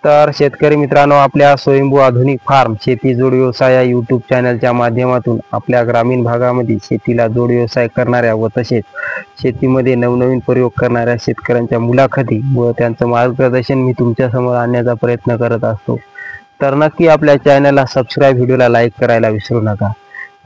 तर शेतकरी मित्रांनो, आपल्या स्वयंभू आधुनिक फार्म शेती जोड व्यवसाय या यूट्यूब चॅनलच्या माध्यमातून आपल्या ग्रामीण भागामध्ये शेतीला जोड व्यवसाय करणाऱ्या व तसेच शेतीमध्ये नवनवीन प्रयोग करणाऱ्या शेतकऱ्यांच्या मुलाखती व त्यांचं मार्गदर्शन मी तुमच्या समोर आणण्याचा प्रयत्न करत असतो. तर नक्की आपल्या चॅनलला सबस्क्राईब, व्हिडिओला लाईक करायला विसरू नका.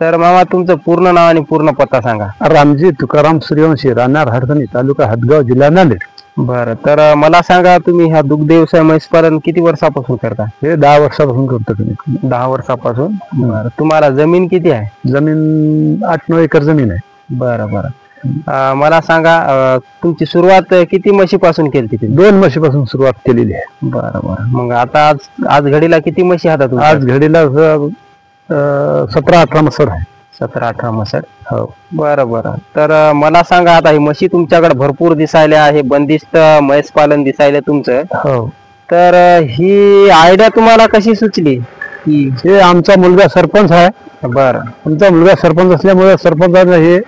तर मामा, तुमचं पूर्ण नाव आणि पूर्ण पत्ता सांगा. रामजी तुकाराम सूर्यवंशी, राहणार हडसणी, तालुका हदगाव, जिल्हा नांदेड. बरं, तर मला सांगा, तुम्ही हा दुग्ध व्यवसाय म्हैस पालन किती वर्षापासून करता? हे 10 वर्षापासून करतो तुम्ही. 10 वर्षापासून. बरं, तुम्हाला जमीन किती आहे? जमीन 8-9 एकर जमीन आहे. बरं बरं, मला सांगा, तुमची सुरुवात किती म्हशीपासून केली? 2 म्हशीपासून सुरुवात केलेली आहे. बरं बरं, मग आता आज घडीला किती म्हशी हातात? आज घडीला 17-18 म्हसड आहे. 17-18 म्हसड. हो, बरं बरं. तर मला सांगा, आता ही म्हशी तुमच्याकडे भरपूर दिसायला आहे, बंदिस्त म्हैस पालन दिसायला तुमचं. हो. तर ही आयडिया तुम्हाला कशी सुचली? हे आमचा मुलगा सरपंच आहे. बरं, आमचा मुलगा सरपंच असल्यामुळे सरपंचाने हे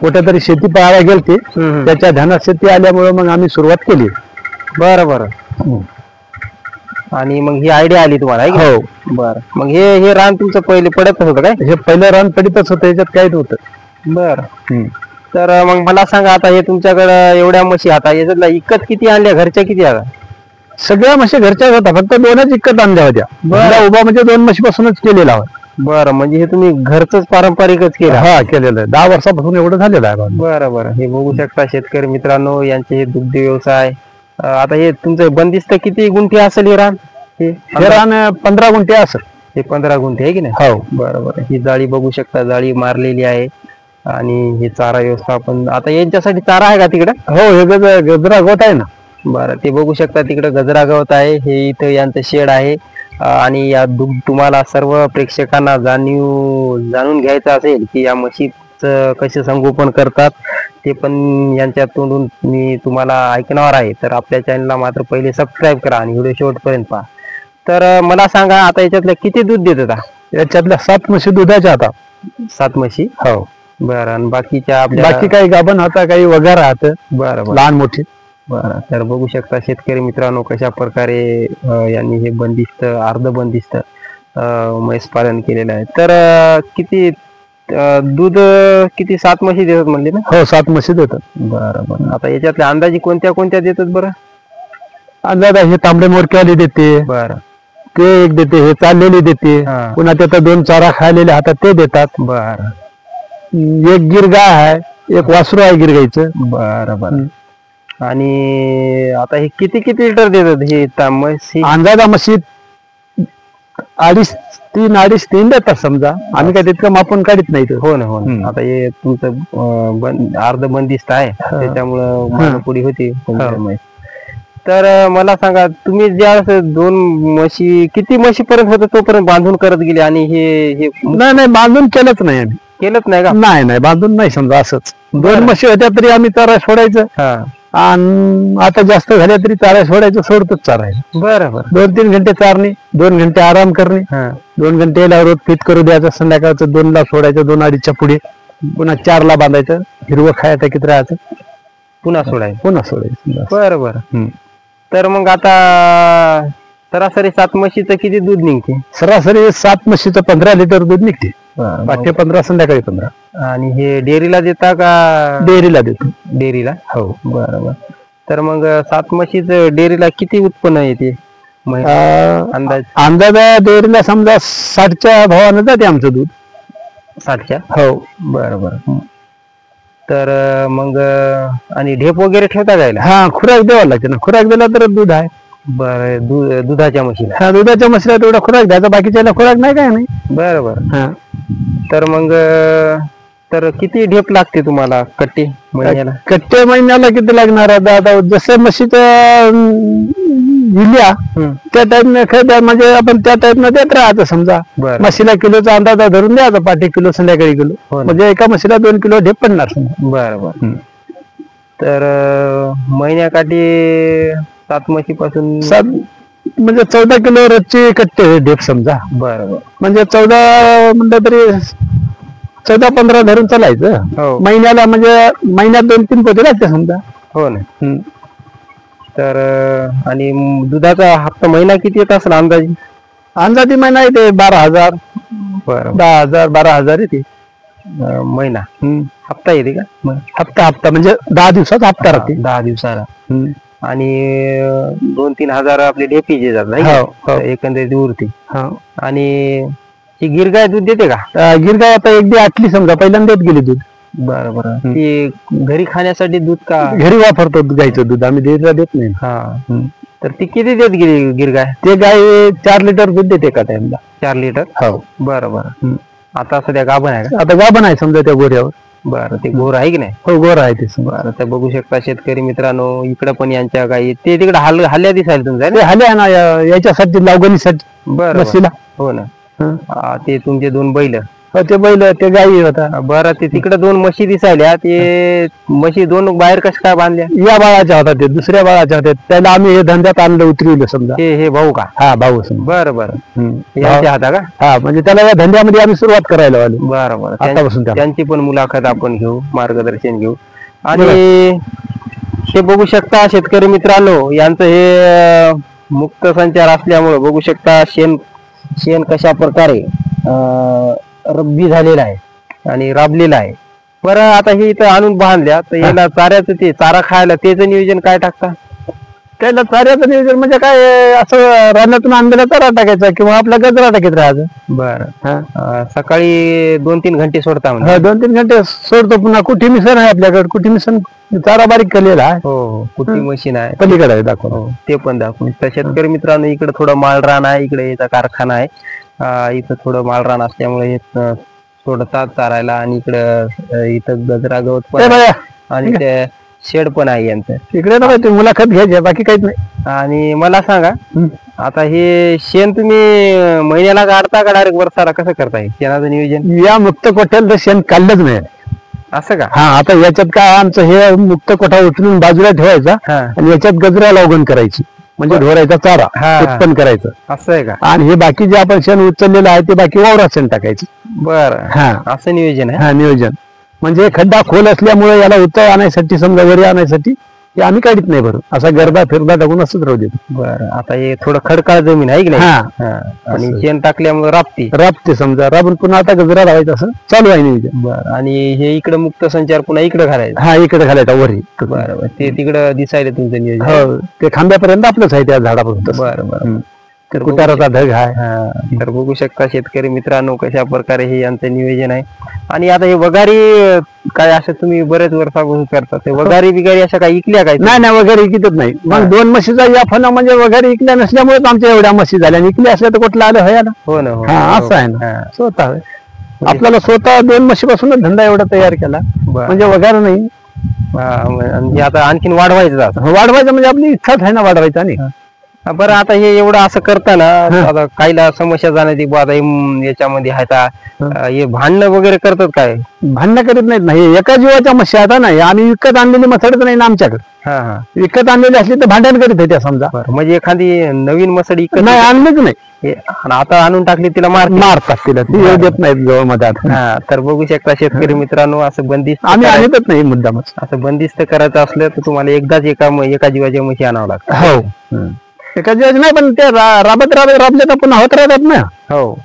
कुठेतरी शेती पाहायला गेलते, त्याच्या ध्यानात शेती आल्यामुळे मग आम्ही सुरुवात केली. बरं बरं. आणि मग ही आयडिया आली तुम्हाला? हो. बरं, मग हे रान तुमचं पहिले पडतच होतं काय? हे पहिलं रान पडीतच होतं, याच्यात काही नव्हतं. बरं. तर मग मला सांगा, आता हे तुमच्याकडे एवढ्या म्हशी आता याच्यातला इकत किती आणल्या, घरच्या किती आल्या? सगळ्या म्हशी घरच्या होत्या, फक्त 2च इकत आणल्या होत्या. उभा म्हणजे 2 म्हशीपासूनच केलेला आहे. बरं, म्हणजे हे तुम्ही घरचंच पारंपरिकच केलं? हा, केलेलं आहे. 10 वर्षापासून एवढं झालेलं आहे. बरं बरं, हे बघू शकता शेतकरी मित्रांनो, यांचे हे दुग्ध व्यवसाय. आता हे तुमचं बंदिस्त किती गुंठे असेल हे रान? हे रान 15 गुंठे असेल. हे 15 गुंठे आहे की नाही? हो. बरं बरं, ही जाळी बघू शकता, जाळी मारलेली आहे. आणि हे चारा व्यवस्थापन, आता यांच्यासाठी चारा आहे का तिकडे? हो, हे गजरा गवत आहे ना. बरं, ते बघू शकता तिकडे गजरा गवत आहे. हे इथं यांचं शेड आहे. आणि या तुम्हाला सर्व प्रेक्षकांना जाणून घ्यायचं असेल की या म्हशीचं कसे संगोपन करतात, ते पण यांच्या तोंडून मी तुम्हाला ऐकणार आहे. तर आपल्या चॅनलला मात्र पहिले सबस्क्राईब करा आणि व्हिडिओ शेवटपर्यंत पहा. तर मला सांगा, आता याच्यातल्या किती दूध देत होता? याच्यातल्या 7 म्हशी दुधाच्या आता. 7 म्हशी? हो. बरं, आणि बाकीच्या बाकी काही गाभण होता, काही वगैरे राहत. बरं, लहान मोठी. बरं, तर बघू शकता शेतकरी मित्रांनो, कशा प्रकारे यांनी हे बंदिस्त, अर्ध बंदिस्त म्हैस पालन केलेलं आहे. तर किती दूध, किती 7 म्हशी देतात म्हणले ना? हो, 7 म्हशी देतात. बरं बरं, आता याच्यातल्या अंदाजे कोणत्या देतात बरं? अंदाज हे तांबडे मोरकेवाली देते. बरं, ते एक देते, हे चाललेली देते. पुन्हा त्याचा 2 चारा खायलेले हातात ते देतात. बरं, एक गिर गाय आहे, एक वासरू आहे गिरगाईचं. बरं बरं. आणि आता हे किती लिटर देतात हे म्हशी? अंदाजा म्हशी 2.5-3 देतात समजा. आम्ही काय तितकं मापून काढत नाही. हो ना, हो ना. आता हे तुमचं अर्ध बंदिस्त आहे, त्याच्यामुळं पुढे होती म्हैस. तर मला सांगा, तुम्ही ज्या 2 म्हशी, किती म्हशी पर्यंत होतं तोपर्यंत बांधून करत गेले? आणि हे नाही, बांधून केलंच नाही आम्ही. केलंच नाही का? नाही, बांधून नाही समजा. असंच 2 म्हशी होत्या तरी आम्ही चारा सोडायचं. आणि आता जास्त झाल्या तरी चारा सोडायचं, सोडतच चारायचं. बरं बरं. 2-3 घंटे चारणे, 2 घंटे आराम करणे, 2 घंटे याला रोज फिट करू द्यायचं. संध्याकाळचं 2ला सोडायचं, 2-2:30च्या पुढे. पुन्हा 4ला बांधायचं, हिरवं खायचं किती राहायचं, पुन्हा सोडायचं. बरं बरं. तर मग आता सरासरी 7 म्हशीचं किती दूध निघते? सरासरी 7 म्हशीचं 15 लिटर दूध निघते. बाकी 15, संध्याकाळी 15. आणि हे डेअरीला देता का? डेअरीला देतो. डेअरीला? हो. बरोबर. तर मग 7 म्हशीचं डेअरीला किती उत्पन्न येते अंदाज? डेअरीला समजा 60च्या भावानं जाते आमचं दूध. 60च्या? हो. बरोबर. तर मग आणि ढेप वगैरे ठेवता गायला? हा, खुराक द्यावा लागते ना. खुराक दिला तर दूध आहे. बरं, दुधाच्या म्हशीला? हा, दुधाच्या म्हशीला तेवढा खुराक द्यायचा, बाकीच्याला खुराक नाही, काय नाही. बरोबर. तर मग तर किती ढेप लागते तुम्हाला कट्टी महिन्याला? कट्टे महिन्याला किती लागणार? आता जसं म्हशीचं दिल्या त्या टाईपने म्हणजे आपण त्या टाईपनं देत राहायचं. समजा म्हशीला किलोचा अंदाजा धरून द्यायचा, 5 किलो, संध्याकाळी किलो, म्हणजे एका म्हशीला 2 किलो ढेप पडणार. बरोबर. तर महिन्याकाठी 7 म्हशीपासून म्हणजे 14 किलो रोजची कट्टे ढेप समजा. बरोबर. म्हणजे 14 म्हणलं तरी 14-15 धरून चालायचं महिन्याला. म्हणजे महिन्यात 2-3 पोते लागते समजा. हो ना. तर आणि दुधाचा हप्ता महिना किती येत असेल अंदाजे? अंदाजे महिना येते 12,000. बरं. 10,000 12,000 येते महिना. हप्ता येते का? हप्ता म्हणजे 10 दिवसात हप्ता राहते. 10 दिवसाला. आणि 2-3 हजार आपले ढेपीचे जातात एकंदरीत उरते. आणि ही गिरगाय दूध देते का? गिरगाय आता एकदी आटली समजा, पहिल्यांदा गेली दूध. बरं बरं. ती घरी खाण्यासाठी दूध का? घरी वापरतो गायचं दूध, आम्ही डेअरीला देत नाही. तर ती किती देत गेली गिरगाय? ते गाय 4 लिटर दूध देते एका टाइमला. 4 लिटर? हो. बरं बरं. आता सध्या गाभण आहे का? आता गाभण आहे समजा त्या गोऱ्यावर. बरं. ते गोर आहे की नाही? हो, गोर आहे ते. बरं. तर बघू शकता शेतकरी मित्रांनो, इकडे पण यांच्या गायी ते तिकडे हल्ल्या दिसायला तुमच्या हल्ल्या ना याच्यासाठी लावगणीसाठी. बरं. हो ना. ते तुमचे 2 बैल? ते बैल ते गायी होता. बरं. ते तिकडे 2 म्हशी दिसायल्या, ते म्हशी 2 बाहेर कशा काय बांधल्या? या बाळाच्या होता, ते दुसऱ्या बाळाच्या होत्या. त्याला आम्ही हे धंद्यात आणलं, उतरवलं समजा. हे भाऊ का? हा, भाऊ. बरं बरं. यांच्या हाता का? हा, म्हणजे त्याला या धंद्यामध्ये आम्ही सुरुवात करायला आलो. बरं बरं. आतापासून त्यांची पण मुलाखत आपण घेऊ, मार्गदर्शन घेऊ. आणि हे बघू शकता शेतकरी मित्रांनो, यांचं हे मुक्त संचार असल्यामुळे बघू शकता शेण कशा प्रकारे रब्बी झालेला आहे आणि राबलेला आहे. बरं. आता हे इथं आणून बांधल्या, तर याला चाऱ्याचं ते चारा खायला त्याचं नियोजन काय टाकता? त्याला चाऱ्याचं नियोजन म्हणजे काय, असं रानातून आणलेला चारा टाकायचा किंवा आपला गजरा टाकीत राहायचं. बरं. सकाळी 2-3 घंटे सोडता म्हणजे? 2-3 घंटे सोडतो. पुन्हा कुठी मिशन आहे आपल्याकडे, कुठी मिशन चारा बारीक केलेला आहे. हो, कुठी मशीन आहे पलीकडे आहे, दाखव. ते पण दाखवून. तर शेतकरी मित्रांनो, इकडे थोडं माळरान आहे, इकडे याचा कारखाना आहे. इथं थोडं माळरान असल्यामुळे हे सोडतात चारायला. आणि इथं गजरा गवत पण आणि ते शेड पण आहे यांचं. इकडे ना ते मुलाखत घ्यायची, बाकी काहीच नाही. आणि मला सांगा, आता हे शेण तुम्ही महिन्याला काढता का डायरेक्ट वर्षाला, कसं करताय शेणाचं नियोजन? या मुक्त कोठ्याला शेण काढलंच नाही. असं का? हा. आता याच्यात काय, आमचं हे मुक्त कोठा उचलून बाजूला ठेवायचा आणि याच्यात गजरा लावगण करायची, म्हणजे ढोरायचा चारा उत्पन्न करायचं. असं आहे का? आणि हे बाकी जे आपण शेण उचललेलं आहे ते बाकी वावरात शेण टाकायचं. बरं. हा, असं नियोजन आहे. हा, नियोजन म्हणजे खड्डा खोल असल्यामुळे याला उचल आणण्यासाठी, समजा वरी आणण्यासाठी हे आम्ही काढत नाही भरून, असा गर्दा फिरदा टाकून असंच राहू देतो. बरं. आता हे थोडं खडकाळ जमीन आहे की नाही? आणि शेण टाकल्यामुळे राबते समजा, राबून पुन्हा आता गजरा लावायचं, असं चालू आहे नियोजन. बरं. आणि हे इकडे मुक्त संचार पुन्हा इकडे घालायचं? हा, इकडे घालायचा वरी. बरं. ते तिकडे दिसायला तुमचं नियोजन? हो, ते खांब्यापर्यंत आपलंच आहे त्या झाडापर्यंत. बरं बरं. तर कुटाराचा ढग आहे. तर बघू शकता शेतकरी मित्रांनो, कशा प्रकारे हे यांचं नियोजन आहे. आणि आता हे वगारी काय असं तुम्ही बरेच वर्षापासून करता, ते वगारी बिगारी अशा काही इकल्या काय? नाही, वगैरे इकतच नाही. मग 2 म्हशीचा या फना म्हणजे वगैरे इकल्या नसल्यामुळे आमच्या एवढ्या म्हशी झाल्या. इकल्या असल्या तर कुठला आलं होया ना. हो ना. हा, असं आहे ना. स्वतः आपल्याला स्वतः 2 म्हशीपासूनच धंदा एवढा तयार केला, म्हणजे वगैरे नाही. म्हणजे आता आणखीन वाढवायचं म्हणजे आपली इच्छाच आहे ना वाढवायचा. नाही बरं. आता हे एवढं असं करताना आता काहीला समस्या जाण्याची आता याच्यामध्ये हे भांडणं वगैरे करतात काय? भांडणं करत नाहीत ना. हे एका जीवाच्या म्हशी आता नाही, आम्ही विकत आणलेली मसडच नाही ना आमच्याकडे. विकत आणलेली असली तर भांडण करीत होत्या समजा. म्हणजे एखादी नवीन मसडी नाही आणलीच नाही, आता आणून टाकली तिला मारतात, तिला ती येऊ देत नाहीत जवळ मधात. तर बघू शकता शेतकरी मित्रांनो, असं बंदिस्त आम्ही आणतच नाही मुद्दामच. असं बंदिस्त करायचं असलं तर तुम्हाला एकदाच एका जीवाच्या म्हशी आणावं लागतं. हो, एका जीवाची नाही, पण ते राबत राबले तर पुन्हा होत राहतात ना. हो.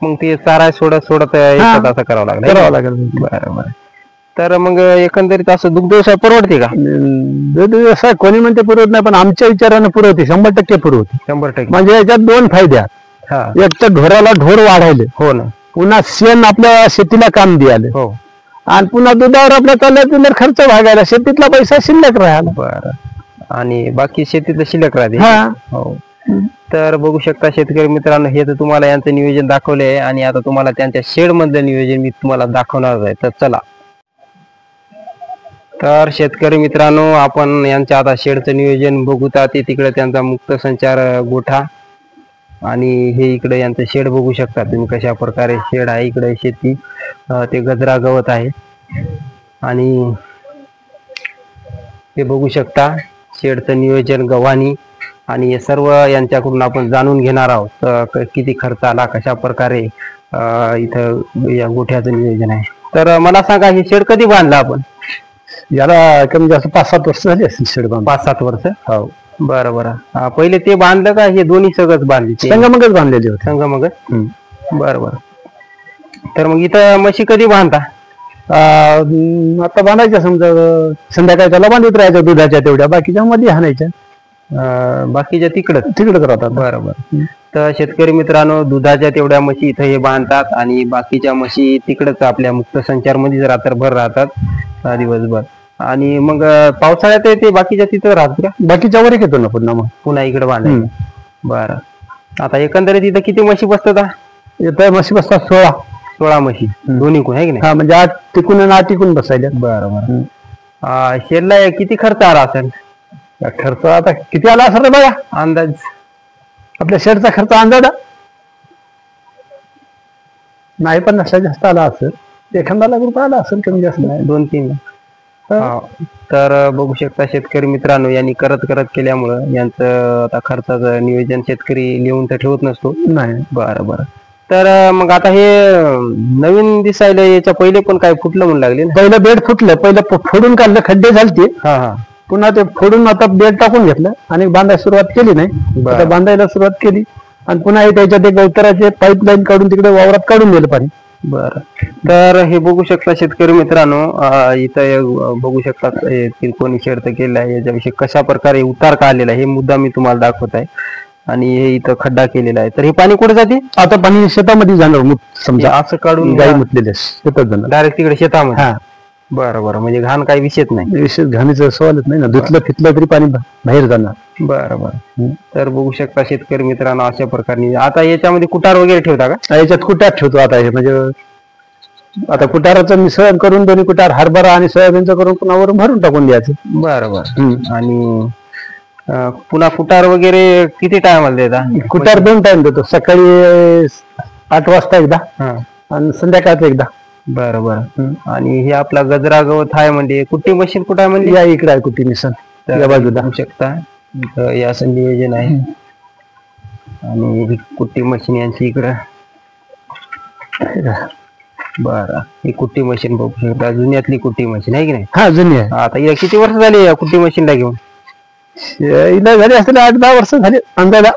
मग ते चारा सोडत असं करावं लागेल. बरं. तर मग एकंदरीत असं दुग्ध व्यवसाय परवडते का? दुग्ध व्यवसाय कोणी म्हणते पुरवत नाही, पण आमच्या विचाराने पुरवते, 100% पुरवते. 100%. म्हणजे याच्यात 2 फायदे आहेत. एक तर ढोराला ढोर वाढवले, हो ना. पुन्हा शेण आपल्या शेतीला काम द्यायला, हो. आणि पुन्हा दुधावर आपल्या चालल्यात खर्च भागायला, शेतीतला पैसा शिल्लक राहायला. बरं. आणि बाकी शेतीतलं शिल्लक राहते. हो. तर बघू शकता शेतकरी मित्रांनो, हे तर तुम्हाला यांचं नियोजन दाखवले आहे. आणि आता तुम्हाला त्यांच्या शेड मधलं नियोजन मी तुम्हाला दाखवणार आहे. तर चला. तर शेतकरी मित्रांनो, आपण यांच्या आता शेडचं नियोजन बघूता. ते तिकडे त्यांचा मुक्त संचार गोठा आणि हे इकडे यांचं शेड बघू शकता तुम्ही, कशा प्रकारे शेड आहे. इकडे शेती, ते गजरा गवत आहे. आणि हे बघू शकता शेडचं नियोजन गव्हाणी. आणि हे सर्व यांच्याकडून आपण जाणून घेणार आहोत, किती खर्च आला, कशा प्रकारे इथं या गोठ्याचं नियोजन आहे. तर मला सांगा, हे शेड कधी बांधलं आपण? याला कमी जास्त 5-7 वर्ष झाली असतील शेड बांधून. 5-7 वर्ष. हो. बरं बरं. पहिले ते बांधलं का हे दोन्ही सगळंच बांधले? संगमच बांधलेले होते. संगमच. बरं बरं. तर मग इथं म्हशी कधी बांधता? आता बांधायच्या समजा संध्याकाळी त्याला बांधित राहायचं दुधाच्या तेवढ्या, बाकीच्या मध्ये हाणायच्या. बाकीच्या तिकडच राहतात. बरोबर. तर शेतकरी मित्रांनो, दुधाच्या तेवढ्या म्हशी इथं हे बांधतात आणि बाकीच्या म्हशी तिकडच आपल्या मुक्त संचार मध्ये रात्रभर राहतात दिवसभर. आणि मग पावसाळ्यात ते बाकीच्या तिथं राहतात का? बाकीच्या वर येतो ना पुन्हा इकडे बांधायचं. बरं. आता एकंदरीत इथं किती म्हशी बसतात? इथं म्हशी बसतात 16 म्हशी दोन्ही कोण आहे की नाही? हा, म्हणजे 8 टिकून आणि 8 टिकून बसायला. बरोबर. शेडला किती खर्च आला असेल? खर्च आता किती आला असेल रे बघा अंदाज? आपल्या शेडचा खर्च अंदाज नाही, पण नसला जास्त आला असेल. 1 लाख रुपये आला असेल, कमी जास्त नाही, 2-3. तर बघू शकता शेतकरी मित्रांनो, यांनी करत केल्यामुळं यांचं आता खर्चाचं नियोजन शेतकरी लिहून तर ठेवत नसतो. नाही. बरं बरं. तर मग आता हे नवीन दिसायला याच्या पहिले पण काय फुटलं म्हणून लागले? पहिलं बेड फुटलं, पहिलं फोडून काढलं, खड्डे झालते. पुन्हा ते फोडून आता बेड टाकून घेतलं आणि बांधायला सुरुवात केली. नाही आता बांधायला सुरुवात केली आणि पुन्हा त्याच्यात ते गवतराचे पाईपलाईन काढून तिकडे वावरात काढून दिलं पाणी. बरं. तर हे बघू शकता शेतकरी मित्रांनो, इथं बघू शकता कोणी शेड केलेला आहे, याच्याविषयी कशा प्रकारे उतार काढलेला आहे हे मुद्दा मी तुम्हाला दाखवत आहे. आणि हे इथं खड्डा केलेला आहे. तर हे पाणी कुठे जाते? आता पाणी शेतामध्ये जाणार, समजा असं काढून गाई मुतलेले शेतात जाणार डायरेक्ट तिकडे शेतामध्ये. बरं बरं. म्हणजे घाण काही विषयच नाही? विशेष घाणीचा सवालच नाही ना, धुतलं फितलं तरी पाणी बाहेर जाणार. बरं बरं. तर बघू शकता शेतकरी मित्रांनो, अशा प्रकारे. आता याच्यामध्ये कुटार वगैरे ठेवता का? याच्यात कुटार ठेवतो. आता हे म्हणजे आता कुटाराचं मिश्रण करून दोन्ही कुटार हरभरा आणि सोयाबीनचं करून पुन्हा वरून भरून टाकून द्यायचं. बरं बरं. आणि पुन्हा कुटार वगैरे किती टायमाला देता? कुटार 2 टाइम देतो, सकाळी 8 वाजता एकदा आणि संध्याकाळचं एकदा. बरं बरं. आणि हे आपला गजरा गवत आहे म्हणजे कुट्टी मशीन कुठं आहे म्हणजे? या इकडे आहे कुट्टी मशीन, या बाजूला होऊ शकता. या असं नियोजन आहे. आणि कुट्टी मशीन यांची इकडं. बरं. ही कुट्टी मशीन बघू शकता, जुन्यातली कुट्टी मशीन आहे की नाही? हा, जुनी आहे. आता या किती वर्ष झाली या कुट्टी मशीनला घेऊन? हिला झाली असतील 8-10 वर्ष झाली अंदाजा.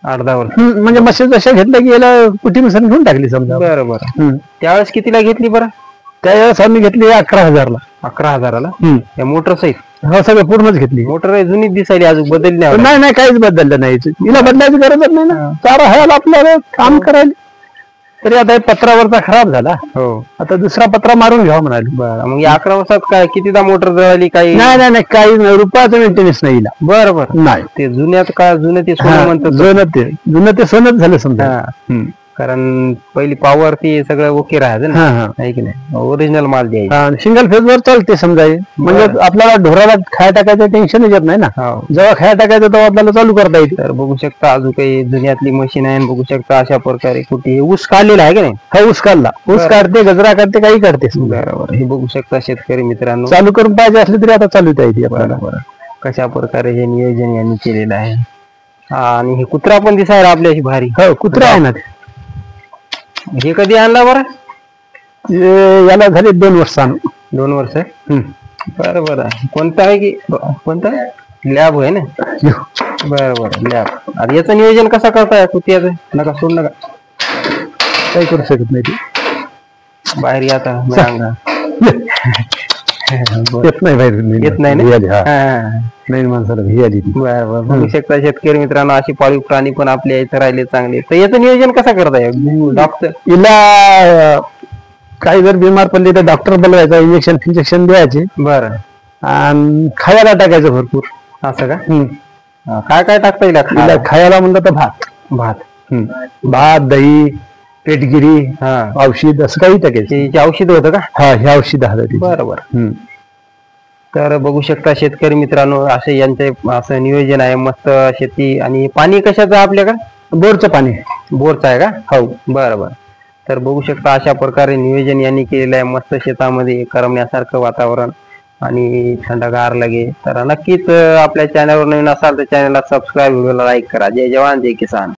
8-10 वर्ष. म्हणजे मशीन जशा घेतल्या की याला कुट्टी मशीन घेऊन टाकली समजा. बरं बरं. त्यावेळेस कितीला घेतली बरं? त्यावेळेस आम्ही घेतली 11,000ला. 11,000ला? या मोटर सहित? हो, सगळं पूर्णच घेतली. मोटर जुनी दिसायली, अजून बदलली नाही, काहीच बदललं नाही. हिला बदलायची गरजच नाही ना, चारा ह्याला आपल्याला काम करायला. तरी आता पत्रावरचा खराब झाला. हो. आता दुसरा पत्रा मारून घ्यावा म्हणाले. बरं. मग 11 वर्षात काय कितीदा मोटर जळाली? काही नाही, काही रुपयाचं मेंटेनन्स नाही. बरं बरं. नाही, ते जुन्यात काय जुनं ते सोनं म्हणतात. जुनं ते सोनच झालं समजा. कारण पहिली पॉवर ती सगळं ओके राहायचं ना, की नाही? ओरिजिनल माल द्यायचा. सिंगल फेज वर चालते समजा. म्हणजे आपल्याला ढोराला खाया टाकायचं टेन्शन येत नाही ना. जेव्हा खाया टाकायचं तेव्हा आपल्याला चालू करता येते. तर बघू शकता अजून काही जुन्यातली मशीन आहे. बघू शकता अशा प्रकारे कुठे ऊस काढलेला आहे की नाही? हा, ऊस काढला. ऊस काढते, गजरा काढते, काही काढते. बरोबर. हे बघू शकता शेतकरी मित्रांनो, चालू करून पाहिजे असले तरी आता चालू येते आपल्याला. कशा प्रकारे हे नियोजन यांनी केलेलं आहे. आणि हे कुत्रा पण दिसायला आपल्याशी भारी. हो, कुत्रा आहे ना. हे कधी आणला बरं? याला झाले 2 वर्ष. 2 वर्ष. बरं बरं. कोणता आहे की कोणता? लॅब आहे ना? बरं बरं, लॅब. आणि याचं नियोजन कसं करताय कुत्र्याचं? नका सोड, नका काही करू शकत नाही. बाहेर आता येत नाही बाहेर, येत नाही ना. नाही, माणसाला भी आली. बरं. बघू शकता शेतकरी मित्रांनो, अशी पाळीव प्राणी पण आपल्या इथं राहिले चांगले. तर याचं नियोजन कसं करताय डॉक्टर? हिला काही जर बिमार पडली तर डॉक्टर बोलवायचा, इंजेक्शन द्यायचे. बरं. आणि खायला टाकायचं भरपूर. असं का? काय काय टाकता येईल खायला? म्हणलं तर भात, दही, पेटगिरी, औषध, असं काही टाकायचं. औषध होतं का? हा, हे औषध आहे. बरोबर. तर बघू शकता शेतकरी मित्रांनो, असे यांचे असं नियोजन आहे. मस्त शेती. आणि पाणी कशाचं आपल्याकडे? बोरचं पाणी. बोरचं आहे का? हो. बरं बरं. तर बघू शकता अशा प्रकारे नियोजन यांनी केलेलं आहे. मस्त शेतामध्ये करमण्यासारखं वातावरण आणि थंडगार लगे. तर नक्कीच आपल्या चॅनलवर नवीन असाल तर चॅनलला सबस्क्राईब, व्हिडिओला लाईक करा. जय जवान जय किसान.